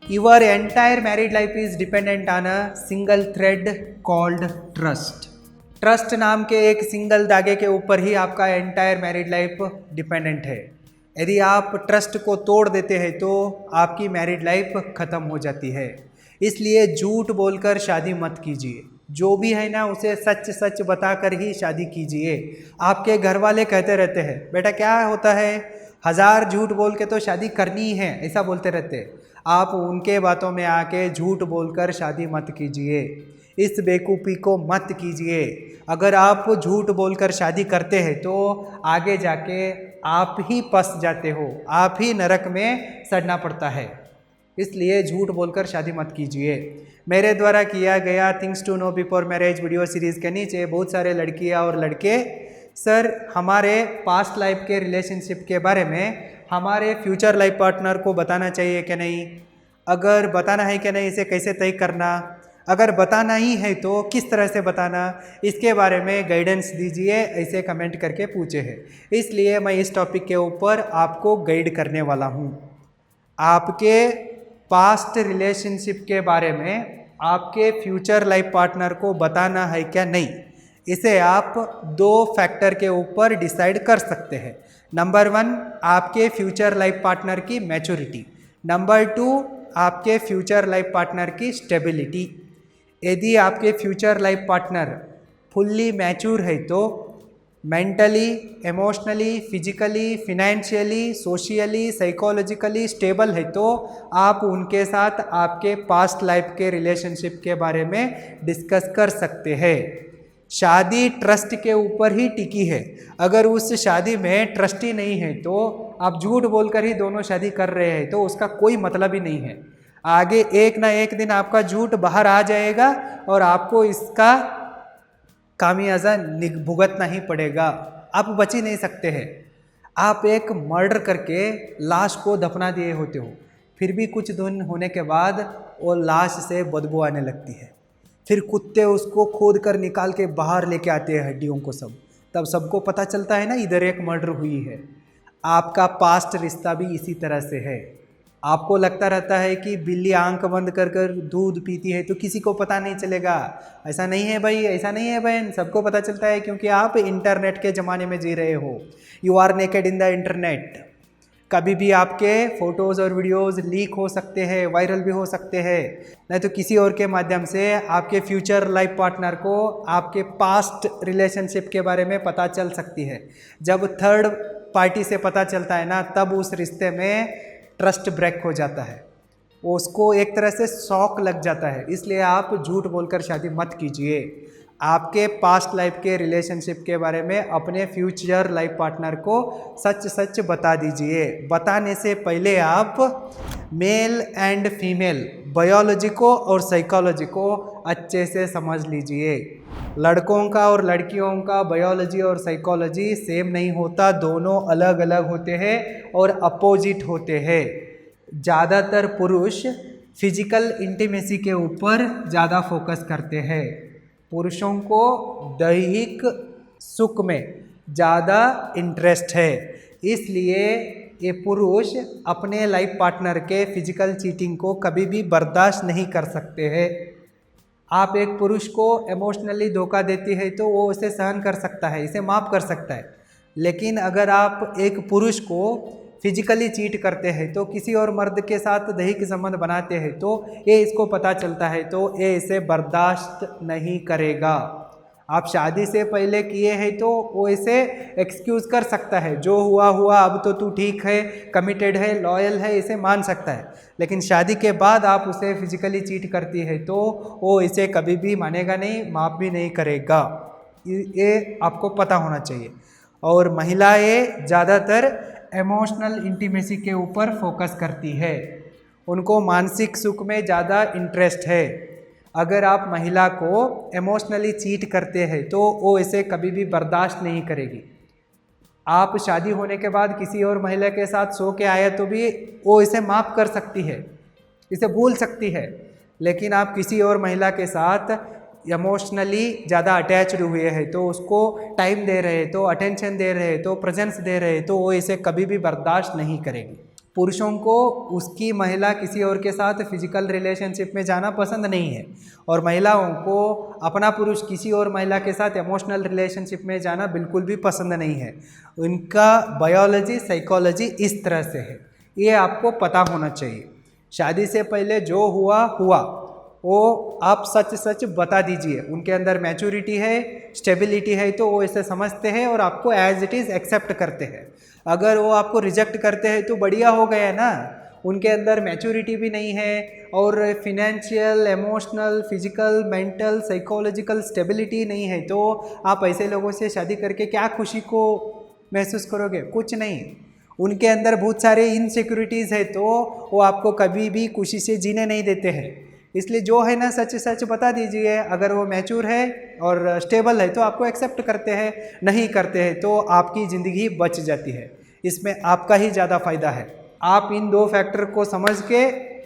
Your entire married life is dependent on a single thread called trust. Trust नाम के एक single धागे के ऊपर ही आपका एंटायर मैरिड लाइफ डिपेंडेंट है। यदि आप ट्रस्ट को तोड़ देते हैं तो आपकी मैरिड लाइफ ख़त्म हो जाती है। इसलिए झूठ बोलकर शादी मत कीजिए। जो भी है ना उसे सच सच बताकर ही शादी कीजिए। आपके घर वाले कहते रहते हैं बेटा क्या होता है, 1000 झूठ बोल के तो शादी करनी ही है, ऐसा बोलते रहते हैं। आप उनके बातों में आके झूठ बोलकर शादी मत कीजिए। इस बेवकूफ़ी को मत कीजिए। अगर आप झूठ बोलकर शादी करते हैं तो आगे जाके आप ही फंस जाते हो, आप ही नरक में सड़ना पड़ता है। इसलिए झूठ बोलकर शादी मत कीजिए। मेरे द्वारा किया गया things to know before marriage video series के नीचे बहुत सारे लड़कियां और लड़के सर हमारे पास्ट लाइफ के रिलेशनशिप के बारे में हमारे फ्यूचर लाइफ पार्टनर को बताना चाहिए कि नहीं, अगर बताना है कि नहीं, इसे कैसे तय करना, अगर बताना ही है तो किस तरह से बताना, इसके बारे में गाइडेंस दीजिए, ऐसे कमेंट करके पूछे हैं। इसलिए मैं इस टॉपिक के ऊपर आपको गाइड करने वाला हूँ। आपके पास्ट रिलेशनशिप के बारे में आपके फ्यूचर लाइफ पार्टनर को बताना है क्या नहीं, इसे आप 2 फैक्टर के ऊपर डिसाइड कर सकते हैं। नंबर 1 आपके फ्यूचर लाइफ पार्टनर की मैच्योरिटी, नंबर 2 आपके फ्यूचर लाइफ पार्टनर की स्टेबिलिटी। यदि आपके future life partner fully mature है तो mentally, emotionally, physically, financially, socially, psychologically stable है तो आप उनके साथ आपके पास्ट लाइफ के रिलेशनशिप के बारे में डिस्कस कर सकते हैं। शादी ट्रस्ट के ऊपर ही टिकी है। अगर उस शादी में ट्रस्ट ही नहीं है तो आप झूठ बोलकर ही दोनों शादी कर रहे हैं तो उसका कोई मतलब ही नहीं है। आगे एक ना एक दिन आपका झूठ बाहर आ जाएगा और आपको इसका खामियाजा भुगतना ही पड़ेगा। आप बच ही नहीं सकते हैं। आप एक मर्डर करके लाश को दफना दिए होते हो, फिर भी कुछ दिन होने के बाद वो लाश से बदबू आने लगती है। फिर कुत्ते उसको खोद कर निकाल के बाहर लेके आते हैं हड्डियों को सब, तब सबको पता चलता है ना इधर एक मर्डर हुई है। आपका पास्ट रिश्ता भी इसी तरह से है। आपको लगता रहता है कि बिल्ली आंख बंद कर कर दूध पीती है तो किसी को पता नहीं चलेगा। ऐसा नहीं है भाई, ऐसा नहीं है बहन, सबको पता चलता है क्योंकि आप इंटरनेट के ज़माने में जी रहे हो। You are naked in the internet. कभी भी आपके फ़ोटोज़ और वीडियोज़ लीक हो सकते हैं, वायरल भी हो सकते हैं, नहीं तो किसी और के माध्यम से आपके फ्यूचर लाइफ पार्टनर को आपके पास्ट रिलेशनशिप के बारे में पता चल सकती है। जब थर्ड पार्टी से पता चलता है ना तब उस रिश्ते में ट्रस्ट ब्रेक हो जाता है, उसको एक तरह से शॉक लग जाता है। इसलिए आप झूठ बोलकर शादी मत कीजिए। आपके पास्ट लाइफ के रिलेशनशिप के बारे में अपने फ्यूचर लाइफ पार्टनर को सच सच बता दीजिए। बताने से पहले आप मेल एंड फीमेल बायोलॉजी को और साइकोलॉजी को अच्छे से समझ लीजिए। लड़कों का और लड़कियों का बायोलॉजी और साइकोलॉजी सेम नहीं होता, दोनों अलग अलग होते हैं और अपोजिट होते हैं। ज़्यादातर पुरुष फिजिकल इंटीमेसी के ऊपर ज़्यादा फोकस करते हैं। पुरुषों को दैहिक सुख में ज़्यादा इंटरेस्ट है। इसलिए ये पुरुष अपने लाइफ पार्टनर के फिजिकल चीटिंग को कभी भी बर्दाश्त नहीं कर सकते हैं। आप एक पुरुष को इमोशनली धोखा देती है तो वो उसे सहन कर सकता है, इसे माफ़ कर सकता है। लेकिन अगर आप एक पुरुष को फिजिकली चीट करते हैं तो किसी और मर्द के साथ दैहिक संबंध बनाते हैं तो ये इसको पता चलता है तो ये इसे बर्दाश्त नहीं करेगा। आप शादी से पहले किए हैं तो वो इसे एक्सक्यूज़ कर सकता है, जो हुआ हुआ, अब तो तू ठीक है, कमिटेड है, लॉयल है, इसे मान सकता है। लेकिन शादी के बाद आप उसे फिजिकली चीट करती है तो वो इसे कभी भी मानेगा नहीं, माफ़ भी नहीं करेगा। ये आपको पता होना चाहिए। और महिलाएं ज़्यादातर इमोशनल इंटीमेसी के ऊपर फोकस करती है, उनको मानसिक सुख में ज़्यादा इंटरेस्ट है। अगर आप महिला को इमोशनली चीट करते हैं तो वो इसे कभी भी बर्दाश्त नहीं करेगी। आप शादी होने के बाद किसी और महिला के साथ सो के आए तो भी वो इसे माफ़ कर सकती है, इसे भूल सकती है। लेकिन आप किसी और महिला के साथ इमोशनली ज़्यादा अटैच्ड हुए हैं तो उसको टाइम दे रहे हैं, तो अटेंशन दे रहे हैं, तो प्रेजेंस दे रहे हैं तो वो इसे कभी भी बर्दाश्त नहीं करेगी। पुरुषों को उसकी महिला किसी और के साथ फिजिकल रिलेशनशिप में जाना पसंद नहीं है, और महिलाओं को अपना पुरुष किसी और महिला के साथ इमोशनल रिलेशनशिप में जाना बिल्कुल भी पसंद नहीं है। उनका बायोलॉजी साइकोलॉजी इस तरह से है, ये आपको पता होना चाहिए। शादी से पहले जो हुआ वो आप सच सच बता दीजिए। उनके अंदर मैच्योरिटी है, स्टेबिलिटी है तो वो इसे समझते हैं और आपको एज इट इज़ एक्सेप्ट करते हैं। अगर वो आपको रिजेक्ट करते हैं तो बढ़िया हो गया ना। उनके अंदर मैच्योरिटी भी नहीं है और financial, emotional, physical, mental, psychological stability नहीं है, तो आप ऐसे लोगों से शादी करके क्या खुशी को महसूस करोगे? कुछ नहीं। उनके अंदर बहुत सारे इनसिक्योरिटीज़ है तो वो आपको कभी भी खुशी से जीने नहीं देते हैं। इसलिए जो है ना सच सच बता दीजिए। अगर वो मैच्योर है और स्टेबल है तो आपको एक्सेप्ट करते हैं, नहीं करते हैं तो आपकी ज़िंदगी बच जाती है। इसमें आपका ही ज़्यादा फ़ायदा है। आप इन दो फैक्टर को समझ के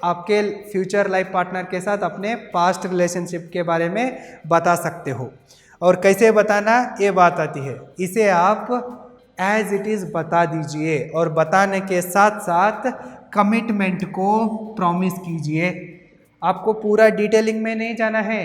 आपके फ्यूचर लाइफ पार्टनर के साथ अपने पास्ट रिलेशनशिप के बारे में बता सकते हो। और कैसे बताना ये बात आती है, इसे आप एज इट इज़ बता दीजिए और बताने के साथ साथ कमिटमेंट को प्रॉमिस कीजिए। आपको पूरा डिटेलिंग में नहीं जाना है,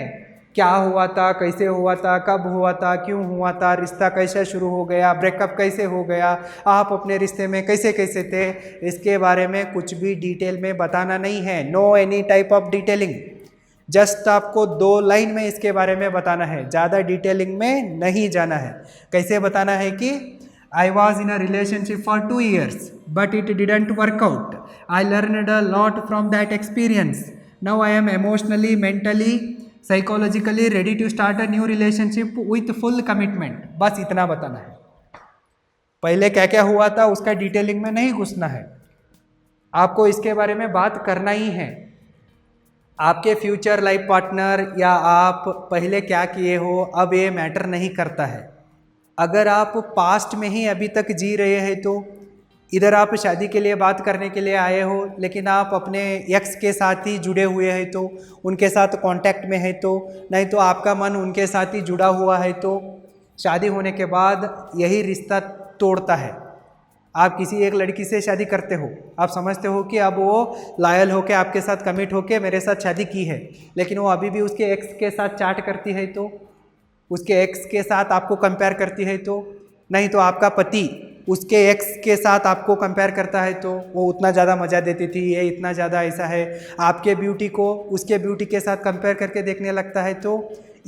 क्या हुआ था, कैसे हुआ था, कब हुआ था, क्यों हुआ था, रिश्ता कैसे शुरू हो गया, ब्रेकअप कैसे हो गया, आप अपने रिश्ते में कैसे कैसे थे, इसके बारे में कुछ भी डिटेल में बताना नहीं है। No any type of detailing, just आपको 2 लाइन में इसके बारे में बताना है, ज़्यादा डिटेलिंग में नहीं जाना है। कैसे बताना है कि I was in a relationship for 2 years, but it didn't work out. I learned a lot from that experience. Now I am emotionally, mentally, psychologically ready to start a new relationship with full commitment. बस इतना बताना है। पहले क्या क्या हुआ था उसका डिटेलिंग में नहीं घुसना है, आपको इसके बारे में बात करना ही है। आपके फ्यूचर लाइफ पार्टनर या आप पहले क्या किए हो अब ये मैटर नहीं करता है। अगर आप पास्ट में ही अभी तक जी रहे हैं तो इधर आप शादी के लिए बात करने के लिए आए हो, लेकिन आप अपने एक्स के साथ ही जुड़े हुए हैं तो, उनके साथ कांटेक्ट में है तो, नहीं तो आपका मन उनके साथ ही जुड़ा हुआ है तो शादी होने के बाद यही रिश्ता तोड़ता है। आप किसी एक लड़की से शादी करते हो, आप समझते हो कि अब वो लॉयल होके आपके साथ कमिट होके मेरे साथ शादी की है, लेकिन वो अभी भी उसके एक्स के साथ चैट करती है तो, उसके एक्स के साथ आपको कंपेयर करती है तो, नहीं तो आपका पति उसके एक्स के साथ आपको कंपेयर करता है तो वो उतना ज़्यादा मज़ा देती थी, ये इतना ज़्यादा ऐसा है, आपके ब्यूटी को उसके ब्यूटी के साथ कंपेयर करके देखने लगता है तो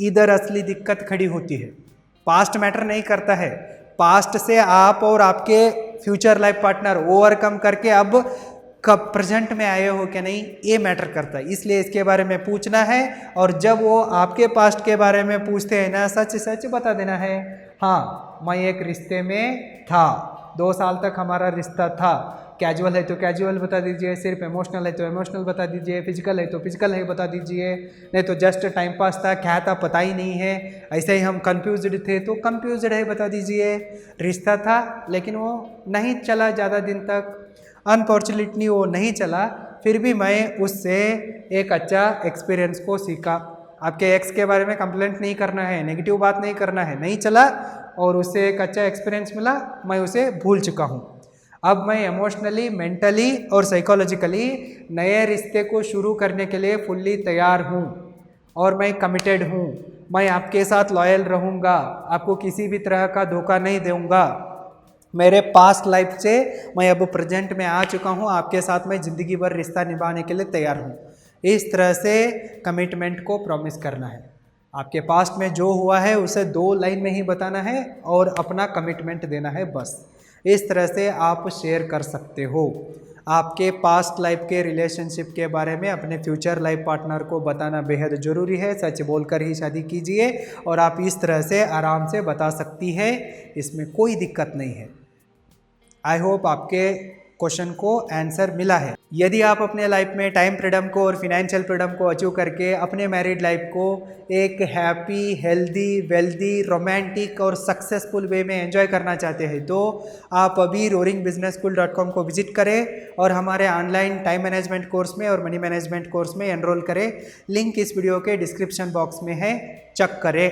इधर असली दिक्कत खड़ी होती है। पास्ट मैटर नहीं करता है, पास्ट से आप और आपके फ्यूचर लाइफ पार्टनर ओवरकम करके अब कब प्रेजेंट में आए हो क्या नहीं, ये मैटर करता है। इसलिए इसके बारे में पूछना है, और जब वो आपके पास्ट के बारे में पूछते हैं ना, सच सच बता देना है। हाँ, मैं एक रिश्ते में था, 2 साल तक हमारा रिश्ता था। कैजुअल है तो कैजुअल बता दीजिए, सिर्फ इमोशनल है तो इमोशनल बता दीजिए, फिजिकल है तो फिजिकल है बता दीजिए, नहीं तो जस्ट टाइम पास था, क्या था पता ही नहीं है, ऐसे ही हम कंफ्यूज्ड थे तो कंफ्यूज्ड है बता दीजिए। रिश्ता था लेकिन वो नहीं चला ज़्यादा दिन तक, अनफॉर्चुनेटली वो नहीं चला, फिर भी मैं उससे एक अच्छा एक्सपीरियंस को सीखा। आपके एक्स के बारे में कंप्लेंट नहीं करना है, नेगेटिव बात नहीं करना है, नहीं चला और उससे एक अच्छा एक्सपीरियंस मिला, मैं उसे भूल चुका हूँ। अब मैं इमोशनली, मेंटली और साइकोलॉजिकली नए रिश्ते को शुरू करने के लिए फुल्ली तैयार हूँ और मैं कमिटेड हूँ। मैं आपके साथ लॉयल रहूँगा, आपको किसी भी तरह का धोखा नहीं दूँगा। मेरे पास्ट लाइफ से मैं अब प्रेजेंट में आ चुका हूँ, आपके साथ मैं ज़िंदगी भर रिश्ता निभाने के लिए तैयार हूँ। इस तरह से कमिटमेंट को प्रॉमिस करना है। आपके पास्ट में जो हुआ है उसे 2 लाइन में ही बताना है और अपना कमिटमेंट देना है, बस। इस तरह से आप शेयर कर सकते हो। आपके पास्ट लाइफ के रिलेशनशिप के बारे में अपने फ्यूचर लाइफ पार्टनर को बताना बेहद ज़रूरी है। सच बोलकर ही शादी कीजिए और आप इस तरह से आराम से बता सकती है, इसमें कोई दिक्कत नहीं है। आई होप आपके क्वेश्चन को आंसर मिला है। यदि आप अपने लाइफ में टाइम फ्रीडम को और फिनेंशियल फ्रीडम को अचीव करके अपने मैरिड लाइफ को एक हैप्पी, हेल्दी, वेल्दी, रोमांटिक और सक्सेसफुल वे में एंजॉय करना चाहते हैं तो आप अभी roaringbusinessschool.com को विजिट करें और हमारे ऑनलाइन टाइम मैनेजमेंट कोर्स में और मनी मैनेजमेंट कोर्स में एनरोल करें। लिंक इस वीडियो के डिस्क्रिप्शन बॉक्स में है, चेक करें।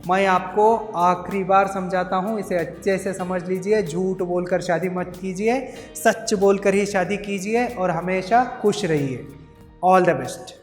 मैं आपको आखिरी बार समझाता हूँ, इसे अच्छे से समझ लीजिए। झूठ बोलकर शादी मत कीजिए, सच बोलकर ही शादी कीजिए और हमेशा खुश रहिए। All the best.